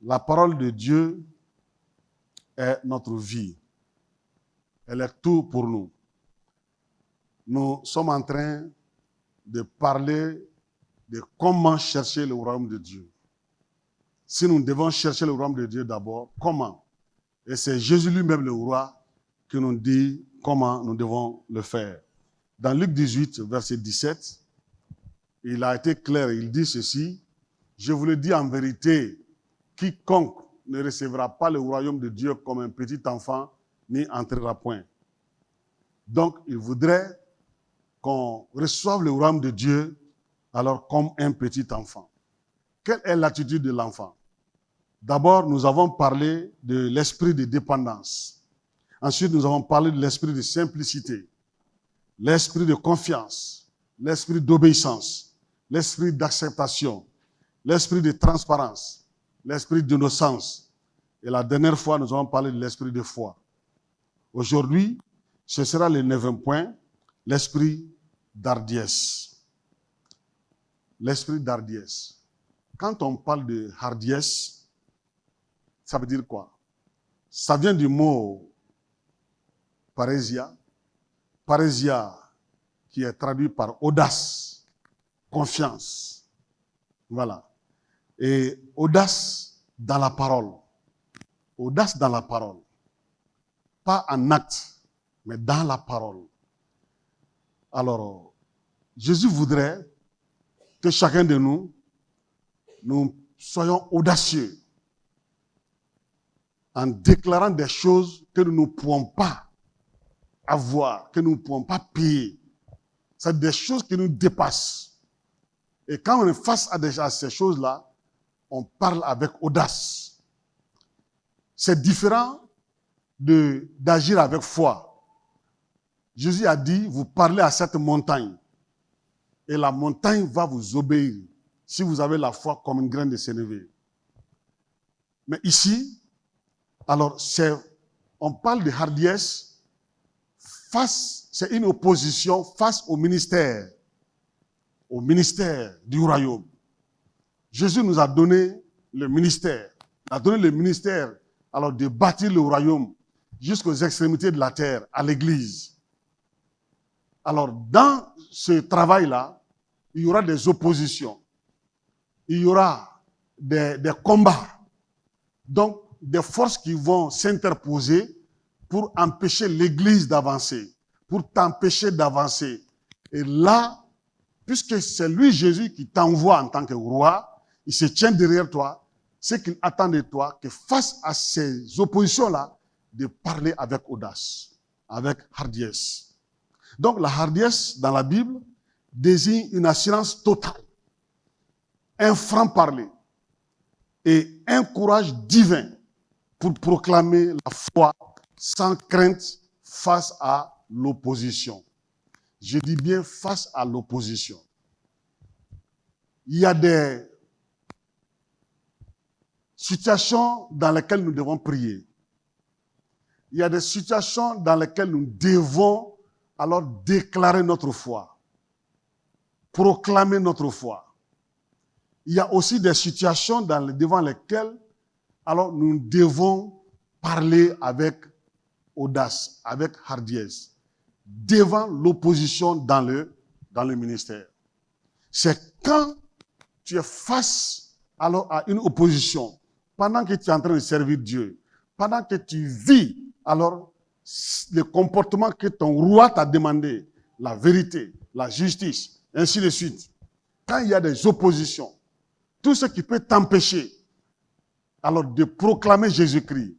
La parole de Dieu est notre vie. Elle est tout pour nous. Nous sommes en train de parler de comment chercher le royaume de Dieu. Si nous devons chercher le royaume de Dieu d'abord, comment? Et c'est Jésus lui-même le roi qui nous dit comment nous devons le faire. Dans Luc 18, verset 17, il a été clair, il dit ceci: je vous le dis en vérité, quiconque ne recevra pas le royaume de Dieu comme un petit enfant, n'y entrera point. Donc, il voudrait qu'on reçoive le royaume de Dieu alors comme un petit enfant. Quelle est l'attitude de l'enfant? D'abord, nous avons parlé de l'esprit de dépendance. Ensuite, nous avons parlé de l'esprit de simplicité, l'esprit de confiance, l'esprit d'obéissance, l'esprit d'acceptation, l'esprit de transparence, l'esprit d'innocence. Et la dernière fois, nous avons parlé de l'esprit de foi. Aujourd'hui, ce sera le 9e point, l'esprit d'hardiesse. L'esprit d'hardiesse. Quand on parle de hardiesse, ça veut dire quoi? Ça vient du mot parésia. Parésia, qui est traduit par audace, confiance. Voilà. Et audace dans la parole. Audace dans la parole. Pas en acte, mais dans la parole. Alors, Jésus voudrait que chacun de nous soyons audacieux en déclarant des choses que nous ne pouvons pas avoir, que nous ne pouvons pas payer. C'est des choses qui nous dépassent. Et quand on est face à ces choses-là, on parle avec audace. C'est différent d'agir avec foi. Jésus a dit, vous parlez à cette montagne et la montagne va vous obéir si vous avez la foi comme une graine de sénévé. Mais ici, alors on parle de hardiesse c'est une opposition face au ministère du royaume. Jésus nous a donné le ministère. Il a donné le ministère alors de bâtir le royaume jusqu'aux extrémités de la terre, à l'église. Alors, dans ce travail-là, il y aura des oppositions. Il y aura des combats. Donc, des forces qui vont s'interposer pour empêcher l'église d'avancer, pour t'empêcher d'avancer. Et là, puisque c'est lui, Jésus, qui t'envoie en tant que roi, il se tient derrière toi, ce qu'il attend de toi, que face à ces oppositions-là, de parler avec audace, avec hardiesse. Donc la hardiesse dans la Bible désigne une assurance totale, un franc-parler et un courage divin pour proclamer la foi sans crainte face à l'opposition. Je dis bien face à l'opposition. Il y a des situations dans lesquelles nous devons prier. Il y a des situations dans lesquelles nous devons alors déclarer notre foi, proclamer notre foi. Il y a aussi des situations devant lesquelles alors nous devons parler avec audace, avec hardiesse, devant l'opposition dans le ministère. C'est quand tu es face alors à une opposition, pendant que tu es en train de servir Dieu, pendant que tu vis alors le comportement que ton roi t'a demandé, la vérité, la justice, ainsi de suite. Quand il y a des oppositions, tout ce qui peut t'empêcher alors de proclamer Jésus-Christ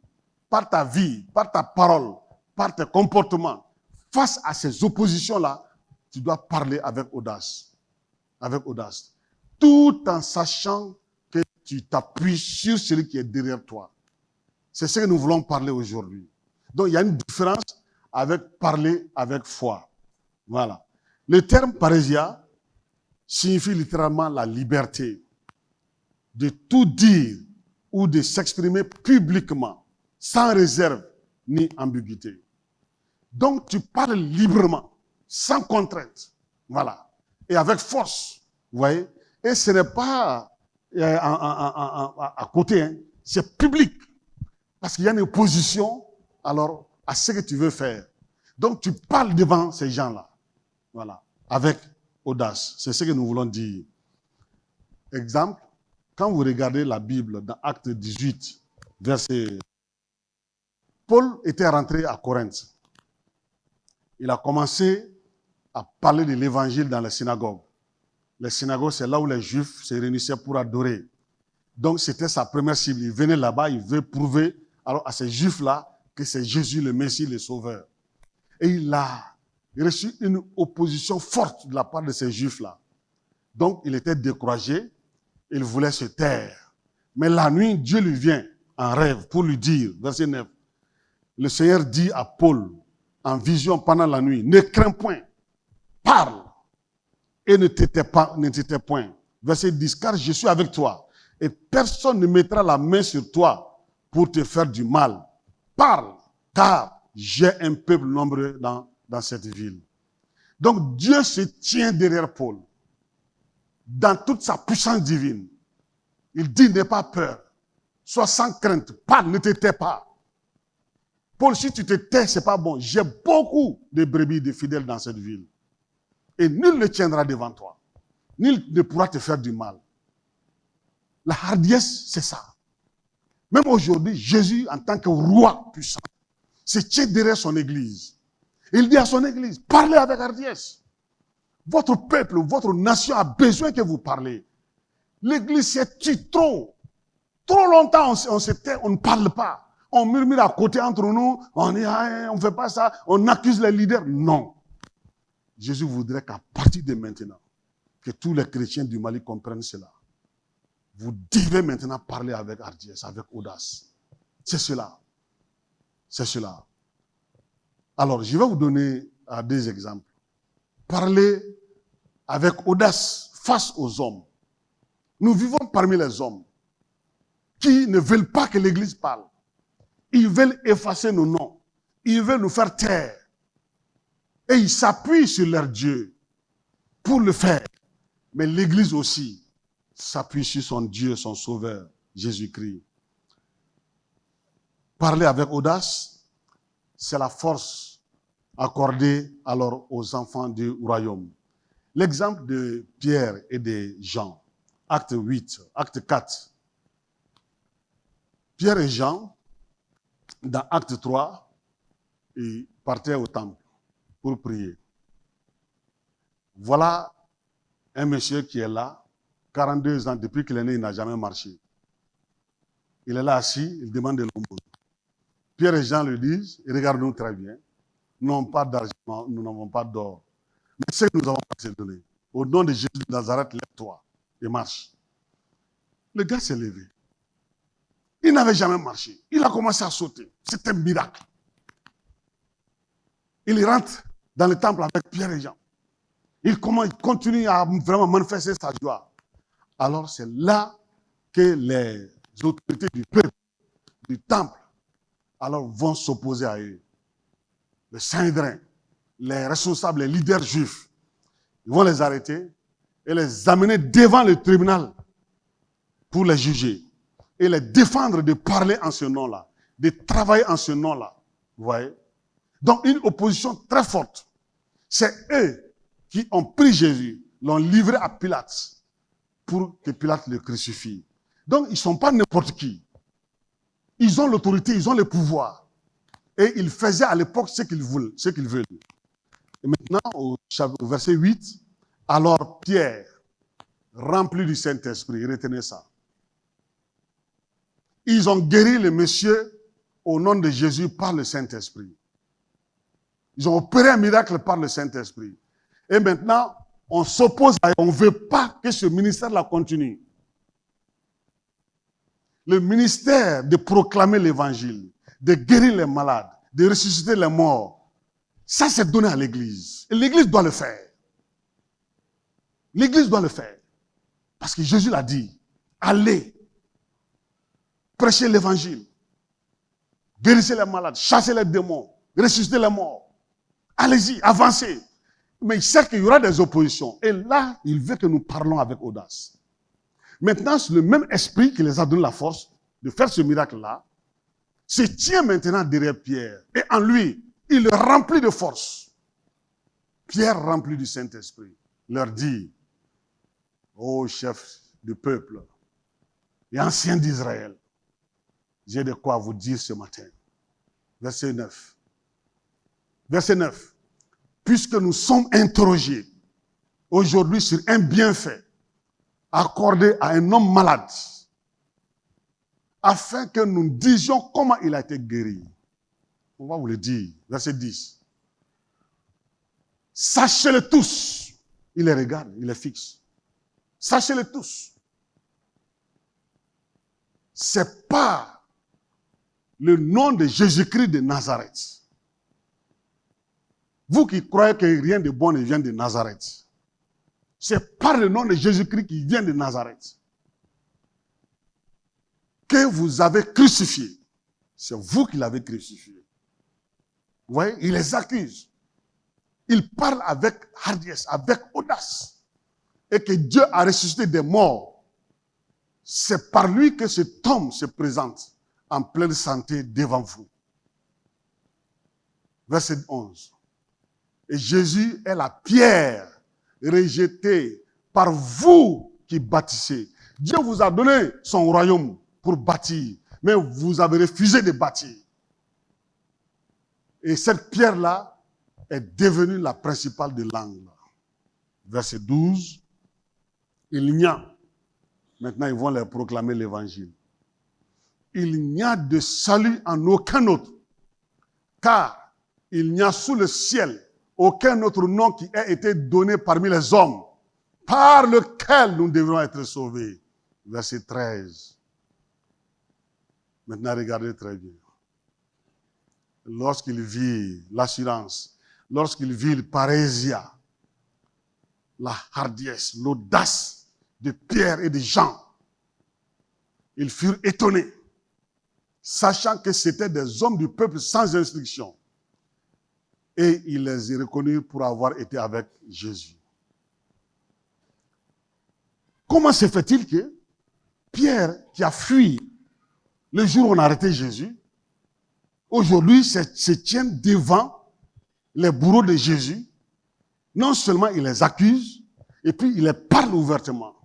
par ta vie, par ta parole, par tes comportements, face à ces oppositions-là, tu dois parler avec audace. Avec audace. Tout en sachant que tu t'appuies sur celui qui est derrière toi. C'est ce que nous voulons parler aujourd'hui. Donc, il y a une différence avec parler avec foi. Voilà. Le terme parésia signifie littéralement la liberté de tout dire ou de s'exprimer publiquement, sans réserve ni ambiguïté. Donc, tu parles librement, sans contrainte. Voilà. Et avec force. Vous voyez? Et ce n'est pas à côté, hein. C'est public. Parce qu'il y a une opposition, alors, à ce que tu veux faire. Donc, tu parles devant ces gens-là. Voilà. Avec audace. C'est ce que nous voulons dire. Exemple, quand vous regardez la Bible dans Acte 18, verset... Paul était rentré à Corinthe. Il a commencé à parler de l'évangile dans les synagogues. Les synagogues, c'est là où les Juifs se réunissaient pour adorer. Donc, c'était sa première cible. Il venait là-bas, il veut prouver alors, à ces Juifs-là que c'est Jésus le Messie, le Sauveur. Et il a reçu une opposition forte de la part de ces Juifs-là. Donc, il était découragé, il voulait se taire. Mais la nuit, Dieu lui vient en rêve pour lui dire, verset 9, le Seigneur dit à Paul, en vision pendant la nuit, ne crains point, parle, et ne t'étais point. Verset 10, car je suis avec toi, et personne ne mettra la main sur toi pour te faire du mal. Parle, car j'ai un peuple nombreux dans cette ville. Donc Dieu se tient derrière Paul, dans toute sa puissance divine. Il dit, n'aie pas peur, sois sans crainte, parle, ne te tais pas. Paul, si tu te tais, c'est pas bon. J'ai beaucoup de brebis, de fidèles dans cette ville. Et nul ne tiendra devant toi. Nul ne pourra te faire du mal. La hardiesse, c'est ça. Même aujourd'hui, Jésus, en tant que roi puissant, se tient derrière son église. Il dit à son église, parlez avec hardiesse. Votre peuple, votre nation a besoin que vous parlez. L'église s'est tue trop. Trop longtemps, on se tait, on ne parle pas. On murmure à côté entre nous, on ne fait pas ça, on accuse les leaders. Non. Jésus voudrait qu'à partir de maintenant, que tous les chrétiens du Mali comprennent cela. Vous devez maintenant parler avec hardiesse, avec audace. C'est cela. C'est cela. Alors, je vais vous donner des exemples. Parler avec audace face aux hommes. Nous vivons parmi les hommes qui ne veulent pas que l'Église parle. Ils veulent effacer nos noms. Ils veulent nous faire taire. Et ils s'appuient sur leur Dieu pour le faire. Mais l'Église aussi s'appuie sur son Dieu, son Sauveur, Jésus-Christ. Parler avec audace, c'est la force accordée alors aux enfants du royaume. L'exemple de Pierre et de Jean, acte 8, acte 4. Pierre et Jean, dans acte 3, ils partaient au temple pour prier. Voilà un monsieur qui est là, 42 ans, depuis qu'il est né, il n'a jamais marché. Il est là assis, il demande de l'aumône. Pierre et Jean lui disent, et regarde-nous très bien, nous n'avons pas d'argent, nous n'avons pas d'or. Mais ce que nous avons à te donner, au nom de Jésus de Nazareth, lève-toi et marche. Le gars s'est levé. Il n'avait jamais marché. Il a commencé à sauter. C'est un miracle. Il rentre dans le temple avec Pierre et Jean. Il continue à vraiment manifester sa joie. Alors c'est là que les autorités du peuple, du temple, alors vont s'opposer à eux. Le Sanhédrin, les responsables, les leaders juifs, ils vont les arrêter et les amener devant le tribunal pour les juger et les défendre de parler en ce nom-là, de travailler en ce nom-là. Vous voyez? Donc une opposition très forte. C'est eux qui ont pris Jésus, l'ont livré à Pilate pour que Pilate le crucifie. Donc ils ne sont pas n'importe qui. Ils ont l'autorité, ils ont le pouvoir. Et ils faisaient à l'époque ce qu'ils veulent. Et maintenant, au verset 8, alors Pierre, rempli du Saint-Esprit, retenez ça. Ils ont guéri le monsieur au nom de Jésus par le Saint-Esprit. Ils ont opéré un miracle par le Saint-Esprit. Et maintenant, on s'oppose à eux. On ne veut pas que ce ministère-là continue. Le ministère de proclamer l'évangile, de guérir les malades, de ressusciter les morts, ça c'est donné à l'Église. Et l'Église doit le faire. L'Église doit le faire. Parce que Jésus l'a dit. Allez, prêchez l'évangile, guérissez les malades, chassez les démons, ressuscitez les morts. Allez-y, avancez. Mais il sait qu'il y aura des oppositions. Et là, il veut que nous parlons avec audace. Maintenant, c'est le même esprit qui les a donné la force. de faire ce miracle-là, se tient maintenant derrière Pierre. Et en lui, il remplit de force. Pierre, rempli du Saint-Esprit, leur dit, ô chef du peuple et anciens d'Israël, j'ai de quoi vous dire ce matin. Verset 9. Verset 9. Puisque nous sommes interrogés aujourd'hui sur un bienfait accordé à un homme malade, afin que nous disions comment il a été guéri. On va vous le dire. Verset 10. Sachez-le tous. Il les regarde, il les fixe. Sachez-le tous. C'est pas le nom de Jésus-Christ de Nazareth. Vous qui croyez que rien de bon ne vient de Nazareth, c'est par le nom de Jésus-Christ qui vient de Nazareth que vous avez crucifié. C'est vous qui l'avez crucifié. Vous voyez, il les accuse. Il parle avec hardiesse, avec audace. Et que Dieu a ressuscité des morts. C'est par lui que cet homme se présente en pleine santé devant vous. Verset 11. Et Jésus est la pierre rejetée par vous qui bâtissez. Dieu vous a donné son royaume pour bâtir, mais vous avez refusé de bâtir. Et cette pierre-là est devenue la principale de l'angle. Verset 12. Il n'y a, maintenant ils vont leur proclamer l'évangile. Il n'y a de salut en aucun autre, car il n'y a sous le ciel aucun autre nom qui ait été donné parmi les hommes, par lequel nous devrons être sauvés. Verset 13. Maintenant, regardez très bien. Lorsqu'il vit l'assurance, lorsqu'il vit le parésia, la hardiesse, l'audace de Pierre et de Jean, ils furent étonnés, sachant que c'étaient des hommes du peuple sans instruction. Et il les a reconnus pour avoir été avec Jésus. Comment se fait-il que Pierre, qui a fui le jour où on a arrêté Jésus, aujourd'hui se tient devant les bourreaux de Jésus? Non seulement il les accuse, et puis il les parle ouvertement.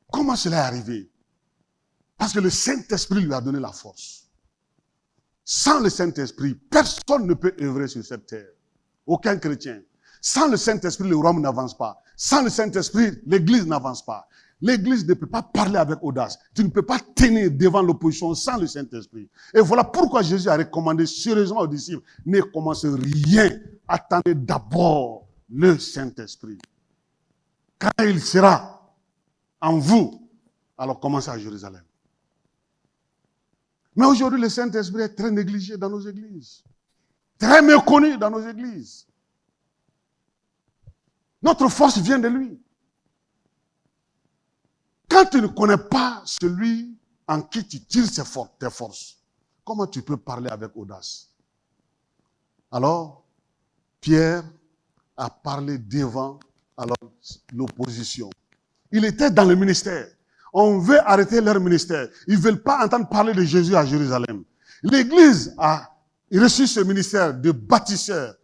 Comment cela est arrivé? Parce que le Saint-Esprit lui a donné la force. Sans le Saint-Esprit, personne ne peut œuvrer sur cette terre. Aucun chrétien. Sans le Saint-Esprit, le royaume n'avance pas. Sans le Saint-Esprit, l'Église n'avance pas. L'Église ne peut pas parler avec audace. Tu ne peux pas tenir devant l'opposition sans le Saint-Esprit. Et voilà pourquoi Jésus a recommandé sérieusement aux disciples, ne commencez rien, attendez d'abord le Saint-Esprit. Quand il sera en vous, alors commencez à Jérusalem. Mais aujourd'hui, le Saint-Esprit est très négligé dans nos églises. Très méconnu dans nos églises. Notre force vient de lui. Quand tu ne connais pas celui en qui tu tires tes forces, comment tu peux parler avec audace? Alors, Pierre a parlé devant l'opposition. Il était dans le ministère. On veut arrêter leur ministère. Ils ne veulent pas entendre parler de Jésus à Jérusalem. L'Église a reçu ce ministère de bâtisseur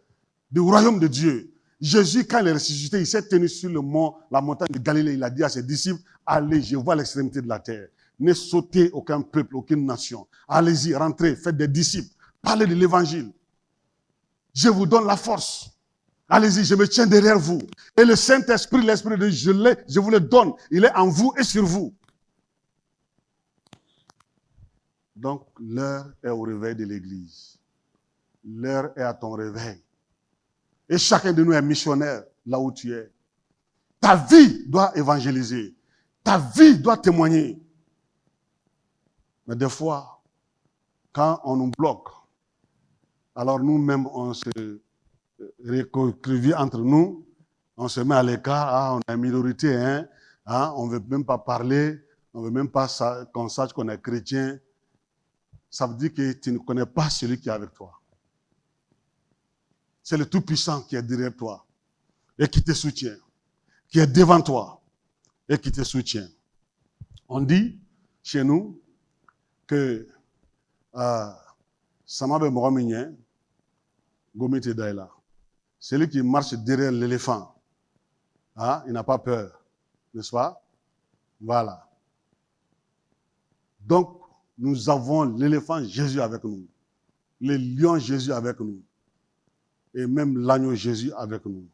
du royaume de Dieu. Jésus, quand il est ressuscité, il s'est tenu sur le mont, la montagne de Galilée. Il a dit à ses disciples, allez, je vois l'extrémité de la terre. Ne sautez aucun peuple, aucune nation. Allez-y, rentrez, faites des disciples. Parlez de l'évangile. Je vous donne la force. Allez-y, je me tiens derrière vous. Et le Saint-Esprit, l'Esprit de Dieu, je vous le donne. Il est en vous et sur vous. Donc, l'heure est au réveil de l'Église. L'heure est à ton réveil. Et chacun de nous est missionnaire là où tu es. Ta vie doit évangéliser. Ta vie doit témoigner. Mais des fois, quand on nous bloque, alors nous-mêmes, on se recroqueville entre nous, on se met à l'écart, on est une minorité, on ne veut même pas parler, on ne veut même pas qu'on sache qu'on est chrétien. Ça veut dire que tu ne connais pas celui qui est avec toi. C'est le Tout-Puissant qui est derrière toi et qui te soutient, qui est devant toi et qui te soutient. On dit, chez nous, que Samabe Mohaminien, Gomite Daïla, celui qui marche derrière l'éléphant, hein, il n'a pas peur, n'est-ce pas? Voilà. Donc, nous avons l'éléphant Jésus avec nous, le lion Jésus avec nous, et même l'agneau Jésus avec nous.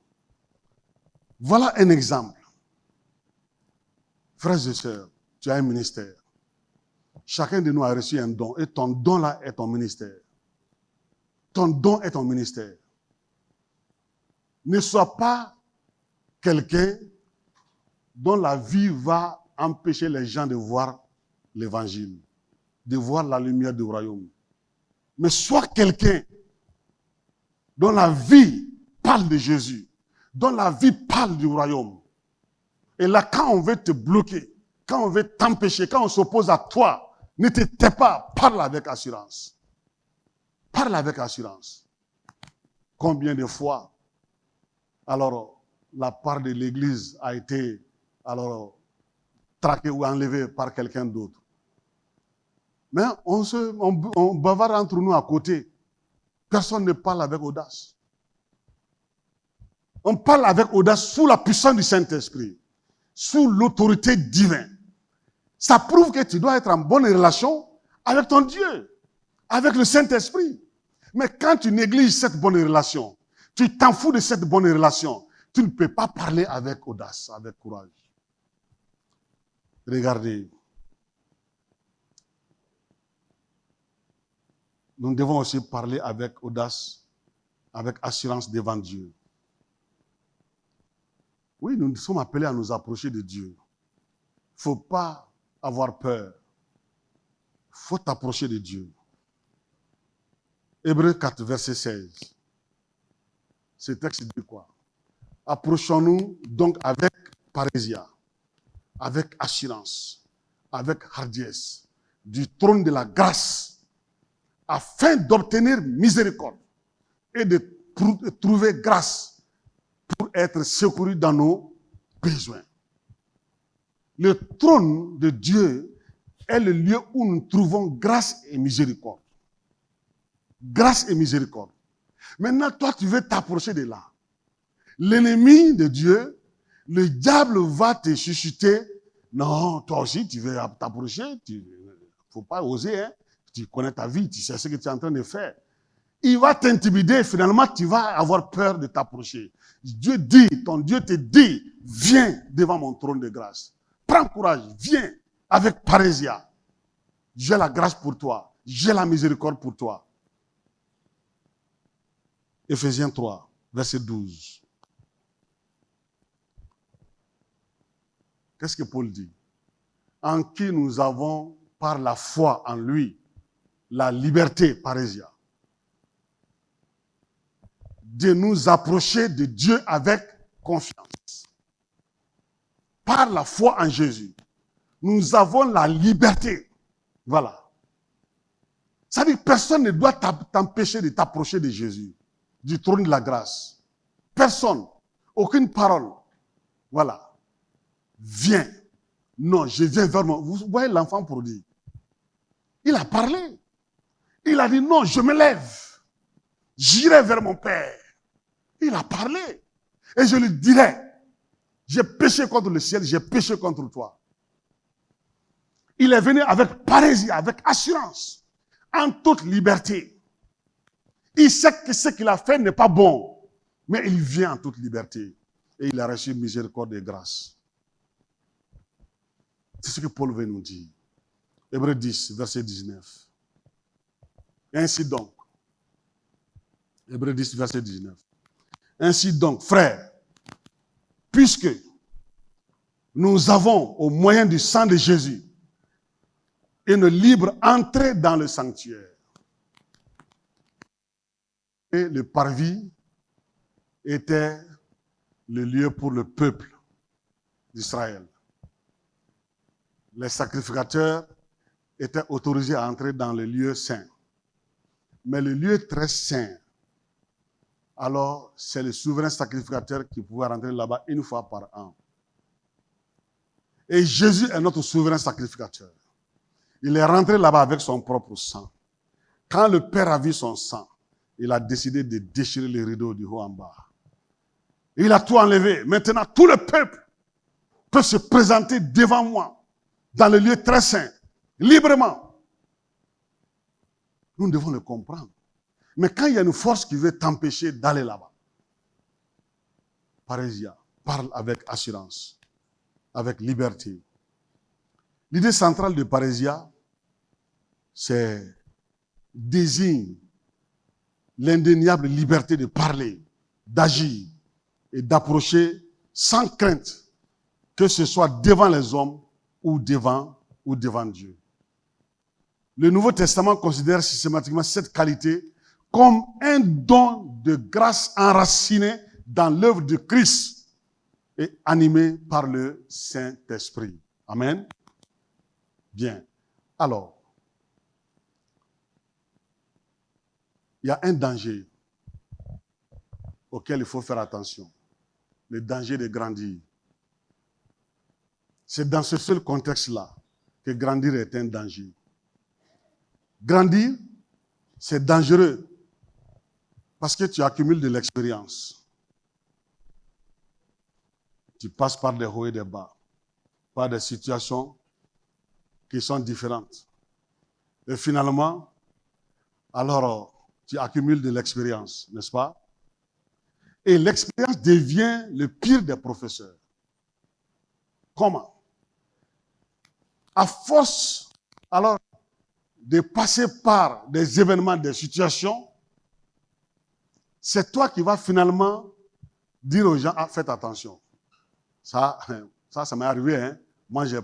Voilà un exemple. Frères et sœurs, tu as un ministère. Chacun de nous a reçu un don, et ton don là est ton ministère. Ton don est ton ministère. Ne sois pas quelqu'un dont la vie va empêcher les gens de voir l'évangile, de voir la lumière du royaume. Mais sois quelqu'un dont la vie parle de Jésus, dont la vie parle du royaume. Et là, quand on veut te bloquer, quand on veut t'empêcher, quand on s'oppose à toi, ne te tais pas, parle avec assurance. Parle avec assurance. Combien de fois, alors, la part de l'Église a été, alors, traquée ou enlevée par quelqu'un d'autre. Mais on bavarde entre nous à côté. Personne ne parle avec audace. On parle avec audace sous la puissance du Saint-Esprit, sous l'autorité divine. Ça prouve que tu dois être en bonne relation avec ton Dieu, avec le Saint-Esprit. Mais quand tu négliges cette bonne relation, tu t'en fous de cette bonne relation, tu ne peux pas parler avec audace, avec courage. Regardez. Nous devons aussi parler avec audace, avec assurance devant Dieu. Oui, nous sommes appelés à nous approcher de Dieu. Il ne faut pas avoir peur. Il faut t'approcher de Dieu. Hébreux 4, verset 16. Ce texte dit quoi? Approchons-nous donc avec parésia, avec assurance, avec hardiesse, du trône de la grâce, afin d'obtenir miséricorde et de trouver grâce pour être secouru dans nos besoins. Le trône de Dieu est le lieu où nous trouvons grâce et miséricorde. Grâce et miséricorde. Maintenant, toi, tu veux t'approcher de là. L'ennemi de Dieu, le diable va te chuchoter. Non, toi aussi, tu veux t'approcher. Il ne faut pas oser. Hein. Tu connais ta vie, tu sais ce que tu es en train de faire. Il va t'intimider. Finalement, tu vas avoir peur de t'approcher. Dieu dit, ton Dieu te dit, viens devant mon trône de grâce. Prends courage, viens avec parésia. J'ai la grâce pour toi. J'ai la miséricorde pour toi. Éphésiens 3, verset 12. Qu'est-ce que Paul dit? En qui nous avons, par la foi en lui, la liberté, parésia, de nous approcher de Dieu avec confiance. Par la foi en Jésus, nous avons la liberté. Voilà. Ça veut dire que personne ne doit t'empêcher de t'approcher de Jésus, du trône de la grâce. Personne. Aucune parole. Voilà. Viens. Non, je viens vers moi. Vous voyez l'enfant prodigue. Il a parlé. Il a dit non, je me lève. J'irai vers mon Père. Il a parlé. Et je lui dirai, j'ai péché contre le ciel, j'ai péché contre toi. Il est venu avec parésie, avec assurance, en toute liberté. Il sait que ce qu'il a fait n'est pas bon, mais il vient en toute liberté. Et il a reçu miséricorde et grâce. C'est ce que Paul veut nous dire. Hébreux 10, verset 19. Ainsi donc, Hébreux 10, verset 19. Ainsi donc, frères, puisque nous avons, au moyen du sang de Jésus, une libre entrée dans le sanctuaire. Et le parvis était le lieu pour le peuple d'Israël. Les sacrificateurs étaient autorisés à entrer dans le lieu saint. Mais le lieu très saint, alors c'est le souverain sacrificateur qui pouvait rentrer là-bas une fois par an. Et Jésus est notre souverain sacrificateur. Il est rentré là-bas avec son propre sang. Quand le Père a vu son sang, il a décidé de déchirer les rideaux du haut en bas. Il a tout enlevé. Maintenant, tout le peuple peut se présenter devant moi, dans le lieu très saint, librement. Nous devons le comprendre. Mais quand il y a une force qui veut t'empêcher d'aller là-bas, Parésia, parle avec assurance, avec liberté. L'idée centrale de Parésia, c'est désigne l'indéniable liberté de parler, d'agir et d'approcher sans crainte, que ce soit devant les hommes ou devant Dieu. Le Nouveau Testament considère systématiquement cette qualité comme un don de grâce enraciné dans l'œuvre de Christ et animé par le Saint-Esprit. Amen. Bien. Alors, il y a un danger auquel il faut faire attention. Le danger de grandir. C'est dans ce seul contexte-là que grandir est un danger. Grandir, c'est dangereux parce que tu accumules de l'expérience. Tu passes par des hauts et des bas, par des situations qui sont différentes. Et finalement, alors, tu accumules de l'expérience, n'est-ce pas? Et l'expérience devient le pire des professeurs. Comment? À force, alors, de passer par des événements, des situations, c'est toi qui vas finalement dire aux gens, ah, faites attention. Ça m'est arrivé, hein. Moi, j'ai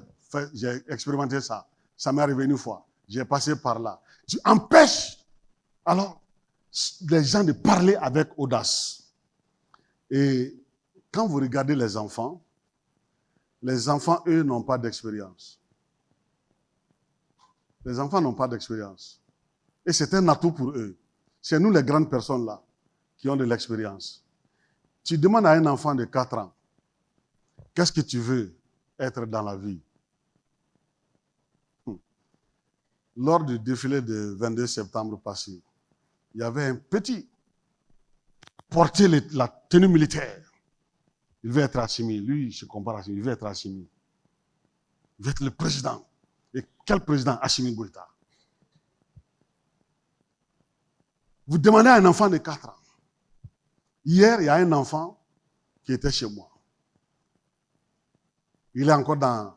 expérimenté ça. Ça m'est arrivé une fois. J'ai passé par là. Tu empêches, alors, les gens de parler avec audace. Et quand vous regardez les enfants, eux, n'ont pas d'expérience. Les enfants n'ont pas d'expérience. Et c'est un atout pour eux. C'est nous, les grandes personnes là, qui ont de l'expérience. Tu demandes à un enfant de 4 ans, qu'est-ce que tu veux être dans la vie? Lors du défilé du 22 septembre passé, il y avait un petit porter la tenue militaire. Il veut être Assimi. Lui, je compare à Assimi. Il veut être Assimi. Il veut être le président. Et quel président? Assimi Goïta. Vous demandez à un enfant de 4 ans. Hier, il y a un enfant qui était chez moi. Il est encore dans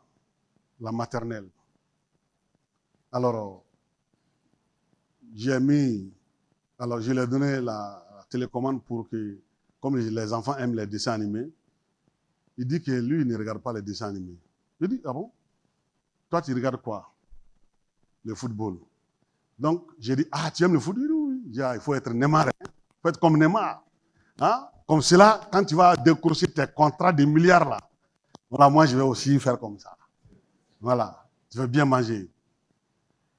la maternelle. Alors, je lui ai donné la télécommande pour que, comme les enfants aiment les dessins animés, il dit que lui, il ne regarde pas les dessins animés. Je dis, ah bon? Toi, tu regardes quoi? Le football. Donc, j'ai dit, ah, tu aimes le foot? Oui. Dit, ah, il faut être Neymar. Hein? Il faut être comme Neymar. Hein? Comme cela, quand tu vas décrocher tes contrats de milliards là, voilà, moi, je vais aussi faire comme ça. Voilà, tu veux bien manger.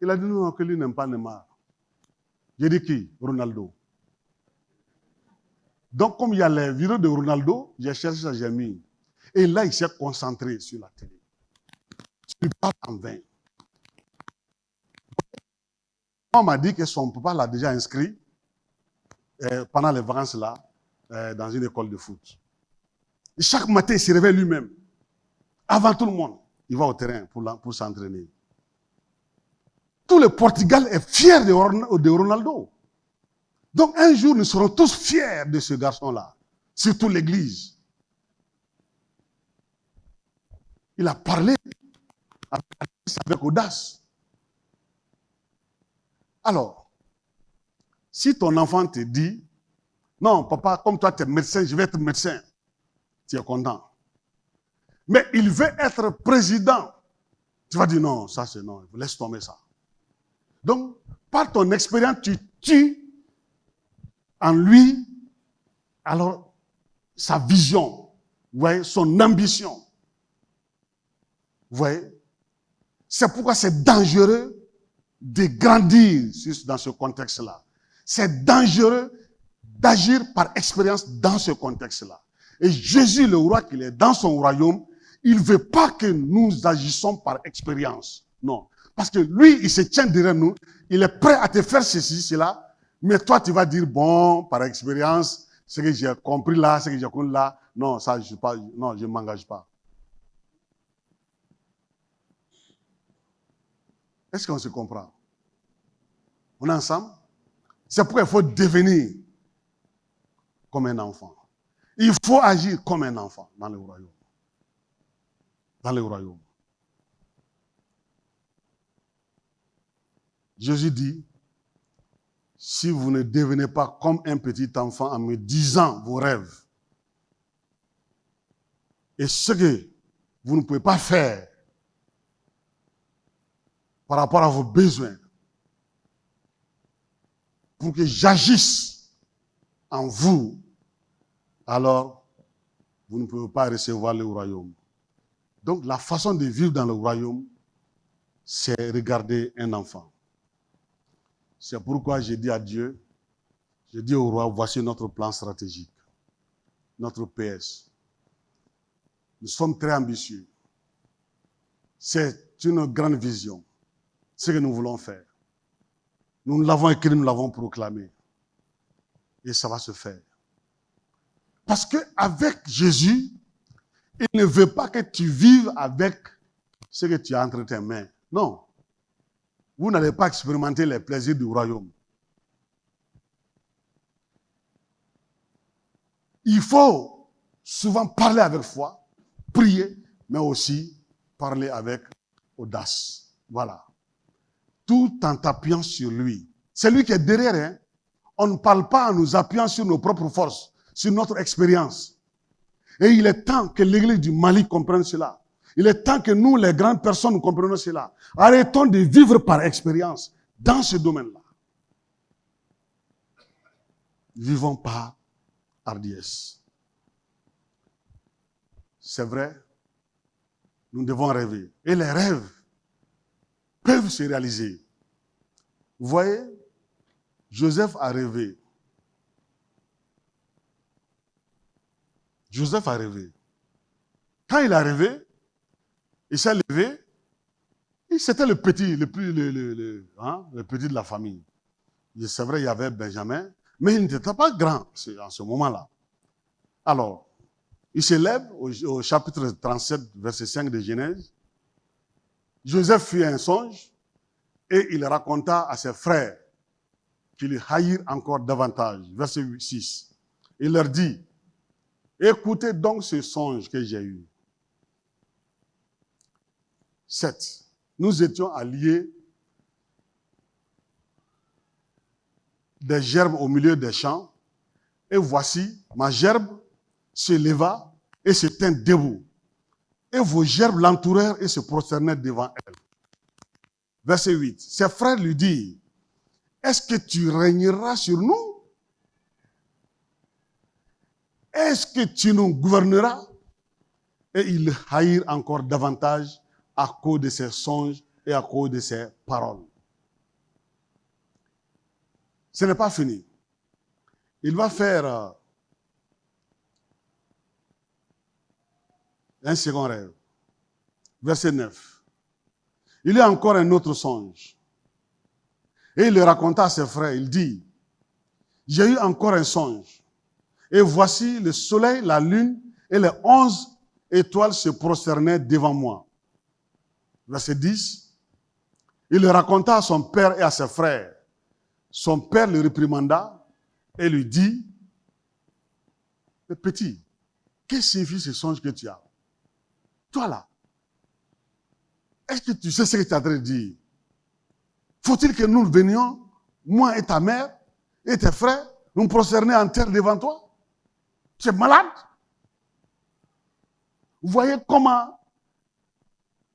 Il a dit non, que lui n'aime pas Neymar. J'ai dit qui? Ronaldo. Donc, comme il y a les vidéos de Ronaldo, j'ai cherché ça, j'ai mis. Et là, il s'est concentré sur la télé. Tu parles en vain. On m'a dit que son papa l'a déjà inscrit pendant les vacances là, dans une école de foot. Et chaque matin, il se réveille lui-même. Avant tout le monde, il va au terrain pour s'entraîner. Tout le Portugal est fier de Ronaldo. Donc un jour, nous serons tous fiers de ce garçon-là, surtout l'Église. Il a parlé avec audace. Alors, si ton enfant te dit, non, papa, comme toi tu es médecin, je vais être médecin, tu es content. Mais il veut être président. Tu vas dire non, ça c'est non, laisse tomber ça. Donc, par ton expérience, tu tues en lui, alors, sa vision, vous voyez, son ambition. Vous voyez? C'est pourquoi c'est dangereux de grandir dans ce contexte-là. C'est dangereux d'agir par expérience dans ce contexte-là. Et Jésus, le roi qu'il est dans son royaume, il ne veut pas que nous agissons par expérience. Non. Parce que lui, il se tient derrière nous. Il est prêt à te faire ceci, cela. Mais toi, tu vas dire, bon, par expérience, ce que j'ai compris là, ce que j'ai compris là, non, ça, je ne m'engage pas. Est-ce qu'on se comprend? On est ensemble? C'est pourquoi il faut devenir comme un enfant. Il faut agir comme un enfant dans le royaume. Dans le royaume. Jésus dit, si vous ne devenez pas comme un petit enfant en me disant vos rêves et ce que vous ne pouvez pas faire par rapport à vos besoins pour que j'agisse en vous, alors vous ne pouvez pas recevoir le royaume. Donc la façon de vivre dans le royaume, c'est regarder un enfant. C'est pourquoi j'ai dit à Dieu, j'ai dit au roi, voici notre plan stratégique, notre PS. Nous sommes très ambitieux. C'est une grande vision, ce que nous voulons faire. Nous l'avons écrit, nous l'avons proclamé. Et ça va se faire. Parce qu'avec Jésus, il ne veut pas que tu vives avec ce que tu as entre tes mains. Non. Vous n'allez pas expérimenter les plaisirs du royaume. Il faut souvent parler avec foi, prier, mais aussi parler avec audace. Voilà. Tout en t'appuyant sur lui. C'est lui qui est derrière. Hein? On ne parle pas en nous appuyant sur nos propres forces, sur notre expérience. Et il est temps que l'Église du Mali comprenne cela. Il est temps que nous, les grandes personnes, nous comprenions cela. Arrêtons de vivre par expérience dans ce domaine-là. Vivons par hardiesse. C'est vrai, nous devons rêver. Et les rêves peuvent se réaliser. Vous voyez, Joseph a rêvé. Joseph a rêvé. Quand il a rêvé, il s'est levé. C'était le petit, le petit de la famille. C'est vrai, il y avait Benjamin, mais il n'était pas grand en ce moment-là. Alors, il se lève au chapitre 37, verset 5 de Genèse. Joseph fit un songe et il raconta à ses frères qui le haïrent encore davantage. Verset 6. Il leur dit, écoutez donc ce songe que j'ai eu. 7. Nous étions alliés des gerbes au milieu des champs, et voici, ma gerbe se leva et se tint debout. Et vos gerbes l'entourèrent et se prosternèrent devant elle. Verset 8. Ses frères lui dirent, est-ce que tu régneras sur nous? Est-ce que tu nous gouverneras? Et ils le haïrent encore davantage à cause de ses songes et à cause de ses paroles. Ce n'est pas fini. Il va faire un second rêve. Verset 9. Il y a encore un autre songe. Et il le raconta à ses frères. Il dit, j'ai eu encore un songe. Et voici le soleil, la lune et les 11 étoiles se prosternaient devant moi. Verset 10. Il le raconta à son père et à ses frères. Son père le réprimanda et lui dit, petit, qu'est-ce que signifie ce songe que tu as? Toi là, est-ce que tu sais ce que tu es en train de dire? Faut-il que nous venions, moi et ta mère et tes frères, nous prosterner en terre devant toi? Tu es malade? Vous voyez comment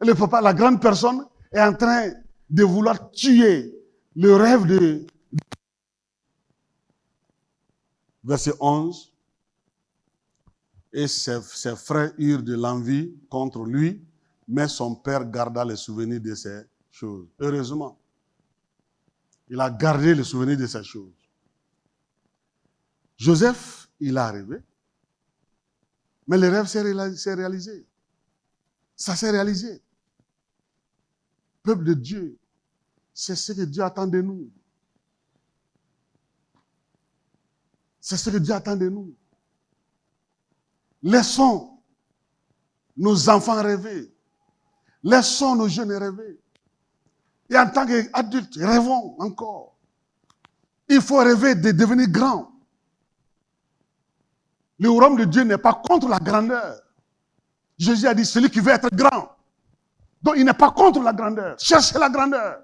le papa, la grande personne, est en train de vouloir tuer le rêve de... Verset 11. Et ses frères eurent de l'envie contre lui, mais son père garda le souvenir de ces choses. Heureusement, il a gardé le souvenir de ces choses. Joseph, il a rêvé, mais le rêve s'est réalisé. Ça s'est réalisé. peuple de Dieu, c'est ce que Dieu attend de nous. C'est ce que Dieu attend de nous. Laissons nos enfants rêver. Laissons nos jeunes rêver. Et en tant qu'adultes, rêvons encore. Il faut rêver de devenir grand. Le royaume de Dieu n'est pas contre la grandeur. Jésus a dit, celui qui veut être grand. Donc il n'est pas contre la grandeur. Cherchez la grandeur.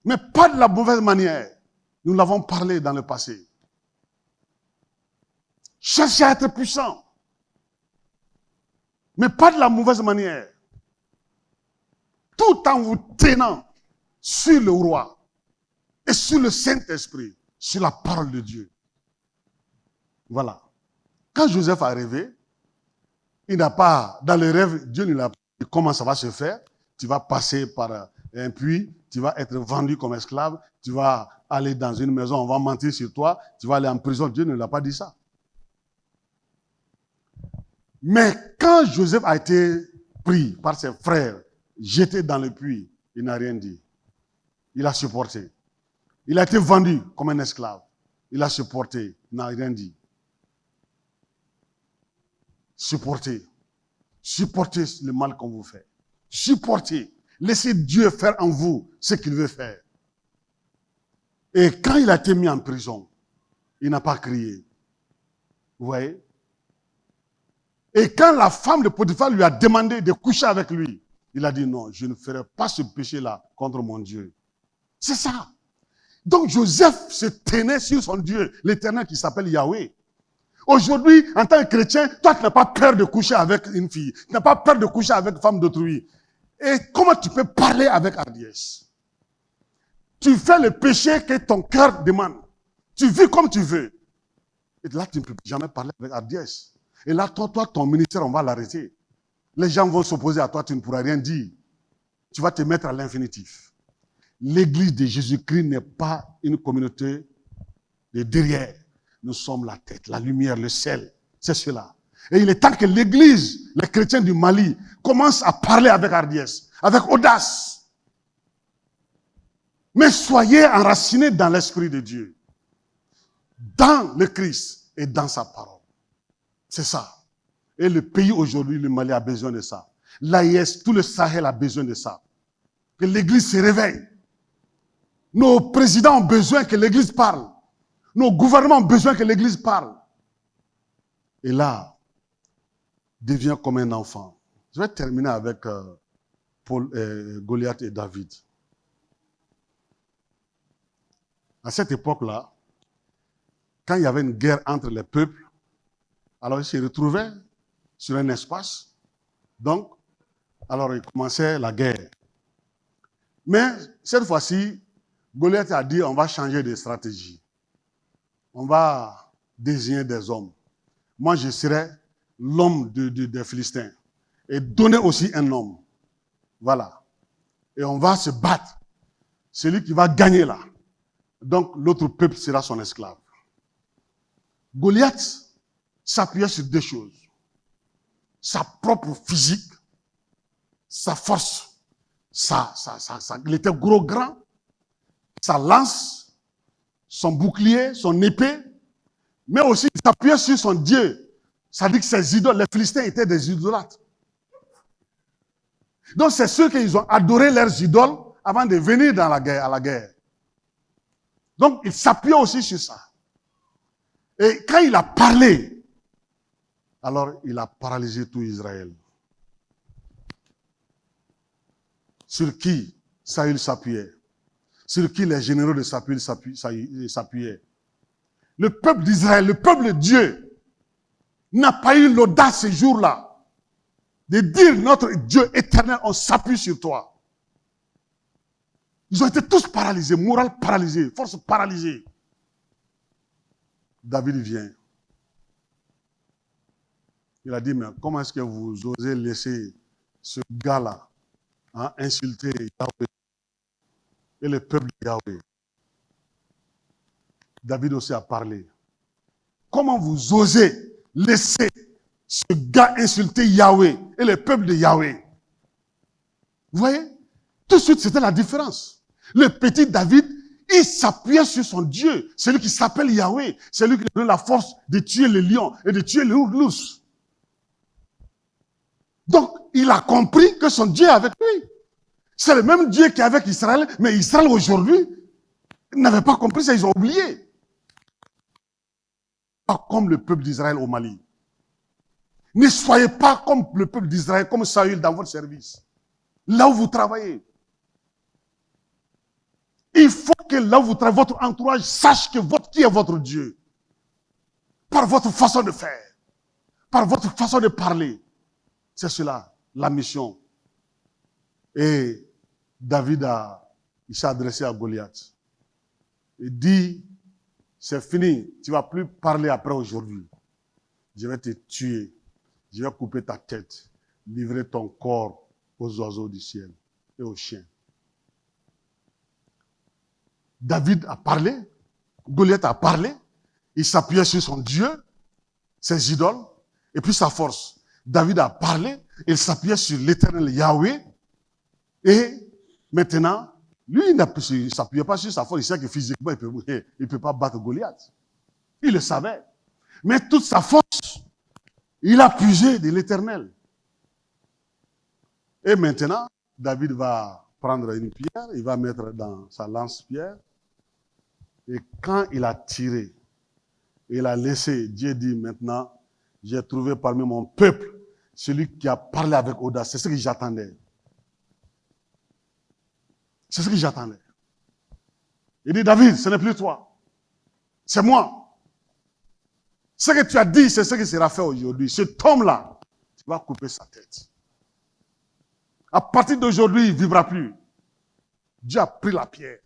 Mais pas de la mauvaise manière. Nous l'avons parlé dans le passé. Cherchez à être puissant. Mais pas de la mauvaise manière. Tout en vous tenant sur le roi et sur le Saint-Esprit, sur la parole de Dieu. Voilà. Quand Joseph a rêvé, il n'a pas, dans le rêve, Dieu ne l'a pas dit comment ça va se faire. Tu vas passer par un puits, tu vas être vendu comme esclave, tu vas aller dans une maison, on va mentir sur toi, tu vas aller en prison. Dieu ne l'a pas dit ça. Mais quand Joseph a été pris par ses frères, jeté dans le puits, il n'a rien dit. Il a supporté. Il a été vendu comme un esclave. Il a supporté, il n'a rien dit. Supportez. Supportez le mal qu'on vous fait. Supportez. Laissez Dieu faire en vous ce qu'il veut faire. Et quand il a été mis en prison, il n'a pas crié. Vous voyez? Et quand la femme de Potiphar lui a demandé de coucher avec lui, il a dit non, je ne ferai pas ce péché-là contre mon Dieu. C'est ça. Donc Joseph se tenait sur son Dieu, l'Éternel qui s'appelle Yahweh. Aujourd'hui, en tant que chrétien, toi tu n'as pas peur de coucher avec une fille, tu n'as pas peur de coucher avec une femme d'autrui. Et comment tu peux parler avec hardiesse? Tu fais le péché que ton cœur demande. Tu vis comme tu veux. Et là, tu ne peux jamais parler avec hardiesse. Et là, toi, ton ministère, on va l'arrêter. Les gens vont s'opposer à toi, tu ne pourras rien dire. Tu vas te mettre à l'infinitif. L'église de Jésus-Christ n'est pas une communauté de derrière. Nous sommes la tête, la lumière, le sel. C'est cela. Et il est temps que l'église, les chrétiens du Mali, commencent à parler avec hardiesse, avec audace. Mais soyez enracinés dans l'Esprit de Dieu, dans le Christ et dans sa parole. C'est ça. Et le pays aujourd'hui, le Mali, a besoin de ça. L'AIS, tout le Sahel a besoin de ça. Que l'église se réveille. Nos présidents ont besoin que l'église parle. Nos gouvernements ont besoin que l'église parle. Et là, devient comme un enfant. Je vais terminer avec Goliath et David. À cette époque-là, quand il y avait une guerre entre les peuples, alors ils se retrouvaient sur un espace. Donc, alors il commençait la guerre. Mais cette fois-ci, Goliath a dit, on va changer de stratégie. On va désigner des hommes. Moi, je serai l'homme des Philistins. Et donner aussi un homme. Voilà. Et on va se battre. Celui qui va gagner là. Donc, l'autre peuple sera son esclave. Goliath s'appuyait sur deux choses. Sa propre physique, sa force, il était gros, grand, sa lance, son bouclier, son épée, mais aussi il s'appuyait sur son Dieu. Ça dit que ses idoles, les Philistins étaient des idolâtres. Donc c'est ceux qui ont adoré leurs idoles avant de venir à la guerre. Donc il s'appuyait aussi sur ça. Et quand il a parlé, alors il a paralysé tout Israël. Sur qui Saül s'appuyait? Sur qui les généraux de Saül s'appuyaient? Le peuple d'Israël, le peuple de Dieu, n'a pas eu l'audace ce jour-là de dire notre Dieu éternel, on s'appuie sur toi. Ils ont été tous paralysés, morale paralysée, force paralysée. David vient. Il a dit, mais comment est-ce que vous osez laisser ce gars-là insulter Yahweh et le peuple de Yahweh? David aussi a parlé. Comment vous osez laisser ce gars insulter Yahweh et le peuple de Yahweh? Vous voyez? Tout de suite, c'était la différence. Le petit David, il s'appuyait sur son Dieu, celui qui s'appelle Yahweh, celui qui donne la force de tuer les lions et de tuer les ours. Donc, il a compris que son Dieu est avec lui. C'est le même Dieu qui est avec Israël, mais Israël aujourd'hui n'avait pas compris ça, ils ont oublié. Pas comme le peuple d'Israël au Mali. Ne soyez pas comme le peuple d'Israël, comme Saül dans votre service. Là où vous travaillez. Il faut que là où vous travaillez, votre entourage sache que qui est votre Dieu. Par votre façon de faire. Par votre façon de parler. C'est cela, la mission. Et David il s'est adressé à Goliath. Il dit, c'est fini, tu ne vas plus parler après aujourd'hui. Je vais te tuer. Je vais couper ta tête, livrer ton corps aux oiseaux du ciel et aux chiens. David a parlé, Goliath a parlé, il s'appuyait sur son Dieu, ses idoles, et puis sa force. David a parlé, il s'appuyait sur l'éternel Yahweh, et maintenant, lui, il ne s'appuyait pas sur sa force, il sait que physiquement, il ne peut pas battre Goliath. Il le savait. Mais toute sa force, il a puisé de l'éternel. Et maintenant, David va prendre une pierre, il va mettre dans sa lance-pierre. Et quand il a tiré, il a laissé, Dieu dit maintenant, j'ai trouvé parmi mon peuple celui qui a parlé avec audace. C'est ce que j'attendais. C'est ce que j'attendais. Il dit, David, ce n'est plus toi. C'est moi. Ce que tu as dit, c'est ce qui sera fait aujourd'hui. Cet homme-là, tu vas couper sa tête. À partir d'aujourd'hui, il ne vivra plus. Dieu a pris la pierre.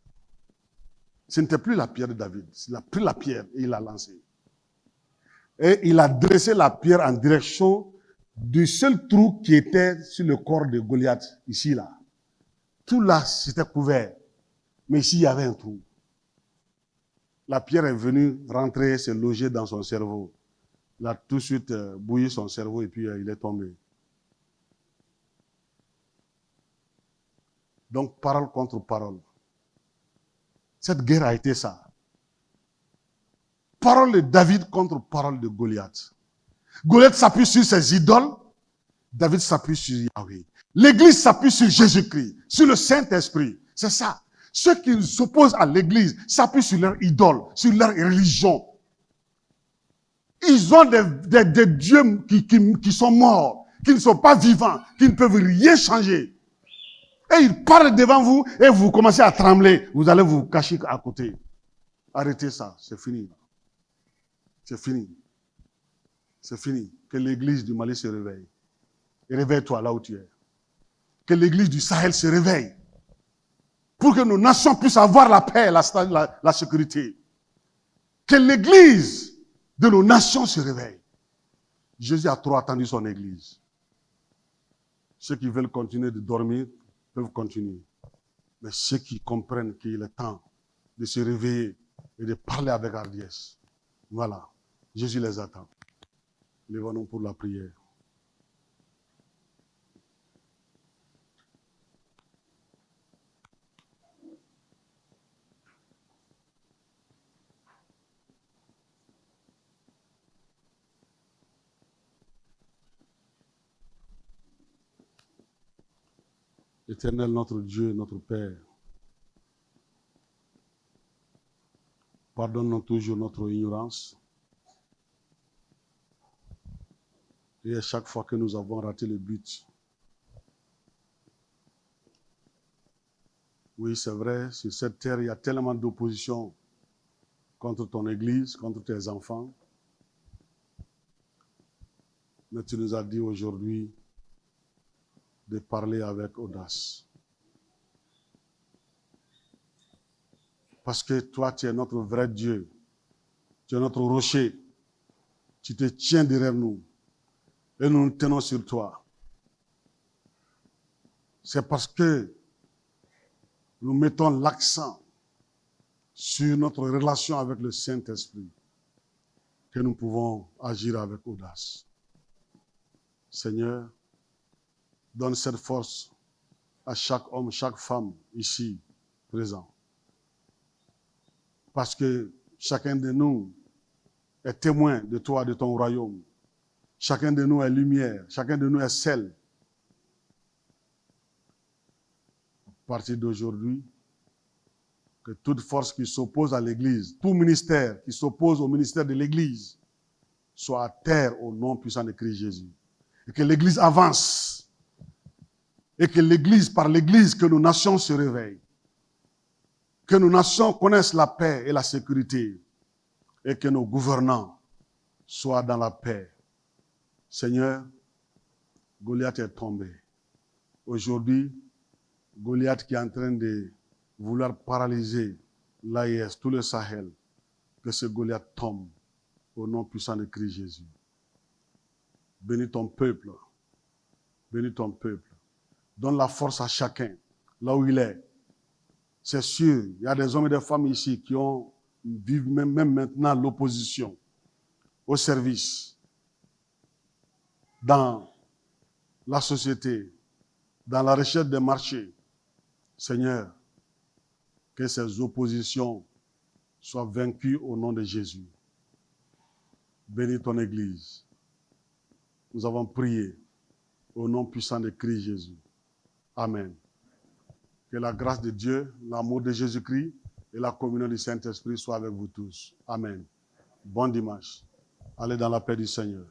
Ce n'était plus la pierre de David. Il a pris la pierre et il l'a lancée. Et il a dressé la pierre en direction du seul trou qui était sur le corps de Goliath, ici, là. Tout là, c'était couvert. Mais ici, il y avait un trou. La pierre est venue rentrer, se loger dans son cerveau. Il a tout de suite bouilli son cerveau et puis il est tombé. Donc, parole contre parole. Cette guerre a été ça. Parole de David contre parole de Goliath. Goliath s'appuie sur ses idoles. David s'appuie sur Yahweh. L'Église s'appuie sur Jésus-Christ, sur le Saint-Esprit. C'est ça. Ceux qui s'opposent à l'Église s'appuient sur leur idole, sur leur religion. Ils ont des dieux qui sont morts, qui ne sont pas vivants, qui ne peuvent rien changer. Et ils parlent devant vous et vous commencez à trembler. Vous allez vous cacher à côté. Arrêtez ça, c'est fini. C'est fini. C'est fini. Que l'Église du Mali se réveille. Et réveille-toi là où tu es. Que l'Église du Sahel se réveille. Pour que nos nations puissent avoir la paix, la sécurité. Que l'Église de nos nations se réveille. Jésus a trop attendu son Église. Ceux qui veulent continuer de dormir peuvent continuer. Mais ceux qui comprennent qu'il est temps de se réveiller et de parler avec hardiesse, voilà, Jésus les attend. Lèvons-nous pour la prière. Éternel, notre Dieu, notre Père, pardonne-nous toujours notre ignorance. Et à chaque fois que nous avons raté le but, oui, c'est vrai, sur cette terre, il y a tellement d'opposition contre ton Église, contre tes enfants. Mais tu nous as dit aujourd'hui de parler avec audace. Parce que toi, tu es notre vrai Dieu. Tu es notre rocher. Tu te tiens derrière nous. Et nous nous tenons sur toi. C'est parce que nous mettons l'accent sur notre relation avec le Saint-Esprit que nous pouvons agir avec audace. Seigneur, donne cette force à chaque homme, chaque femme ici présent. Parce que chacun de nous est témoin de toi, de ton royaume. Chacun de nous est lumière, chacun de nous est sel. À partir d'aujourd'hui, que toute force qui s'oppose à l'Église, tout ministère qui s'oppose au ministère de l'Église, soit à terre au nom puissant de Christ Jésus. Et que l'Église avance. Et que l'Église, par l'Église, que nos nations se réveillent. Que nos nations connaissent la paix et la sécurité. Et que nos gouvernants soient dans la paix. Seigneur, Goliath est tombé. Aujourd'hui, Goliath qui est en train de vouloir paralyser l'AIS, tout le Sahel, que ce Goliath tombe au nom puissant de Christ Jésus. Bénis ton peuple. Bénis ton peuple. Donne la force à chacun, là où il est. C'est sûr, il y a des hommes et des femmes ici qui vivent même maintenant l'opposition au service, dans la société, dans la recherche des marchés. Seigneur, que ces oppositions soient vaincues au nom de Jésus. Bénis ton Église. Nous avons prié au nom puissant de Christ Jésus. Amen. Que la grâce de Dieu, l'amour de Jésus-Christ et la communion du Saint-Esprit soient avec vous tous. Amen. Bon dimanche. Allez dans la paix du Seigneur.